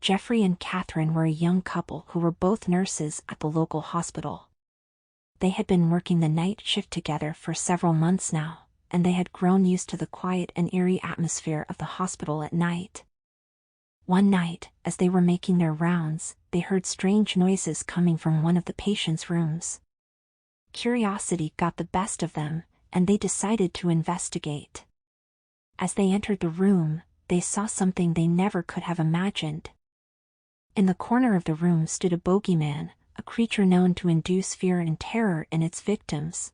Geoffrey and Catherine were a young couple who were both nurses at the local hospital. They had been working the night shift together for several months now, and they had grown used to the quiet and eerie atmosphere of the hospital at night. One night, as they were making their rounds, they heard strange noises coming from one of the patients' rooms. Curiosity got the best of them, and they decided to investigate. As they entered the room, they saw something they never could have imagined. In the corner of the room stood a bogeyman, a creature known to induce fear and terror in its victims.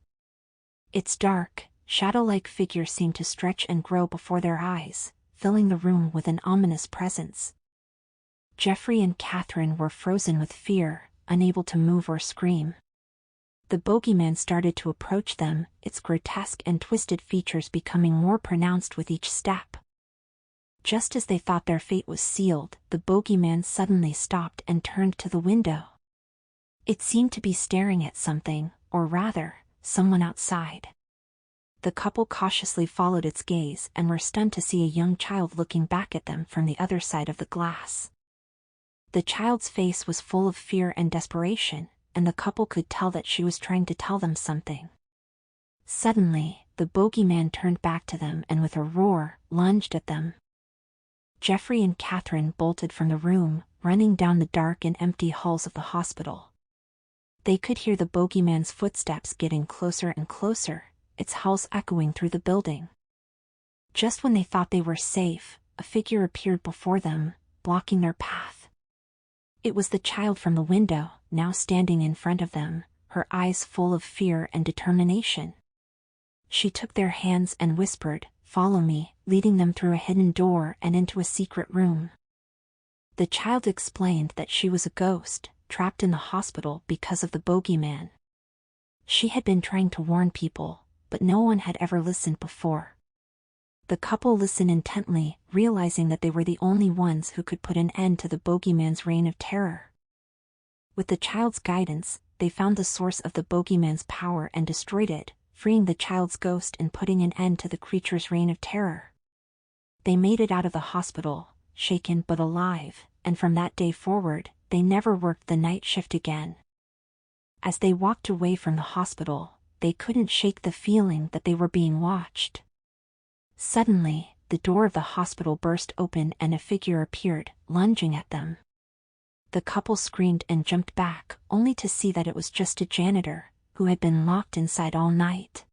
Its dark, shadow-like figure seemed to stretch and grow before their eyes, filling the room with an ominous presence. Geoffrey and Catherine were frozen with fear, unable to move or scream. The bogeyman started to approach them, its grotesque and twisted features becoming more pronounced with each step. Just as they thought their fate was sealed, the bogeyman suddenly stopped and turned to the window. It seemed to be staring at something, or rather, someone outside. The couple cautiously followed its gaze and were stunned to see a young child looking back at them from the other side of the glass. The child's face was full of fear and desperation, and the couple could tell that she was trying to tell them something. Suddenly, the bogeyman turned back to them and with a roar, lunged at them. Geoffrey and Catherine bolted from the room, running down the dark and empty halls of the hospital. They could hear the bogeyman's footsteps getting closer and closer, its howls echoing through the building. Just when they thought they were safe, a figure appeared before them, blocking their path. It was the child from the window, now standing in front of them, her eyes full of fear and determination. She took their hands and whispered, "Follow me," leading them through a hidden door and into a secret room. The child explained that she was a ghost, trapped in the hospital because of the bogeyman. She had been trying to warn people, but no one had ever listened before. The couple listened intently, realizing that they were the only ones who could put an end to the bogeyman's reign of terror. With the child's guidance, they found the source of the bogeyman's power and destroyed it, freeing the child's ghost and putting an end to the creature's reign of terror. They made it out of the hospital, shaken but alive, and from that day forward, they never worked the night shift again. As they walked away from the hospital, they couldn't shake the feeling that they were being watched. Suddenly, the door of the hospital burst open and a figure appeared, lunging at them. The couple screamed and jumped back, only to see that it was just a janitor, who had been locked inside all night.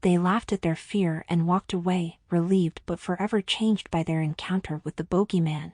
They laughed at their fear and walked away, relieved but forever changed by their encounter with the bogeyman.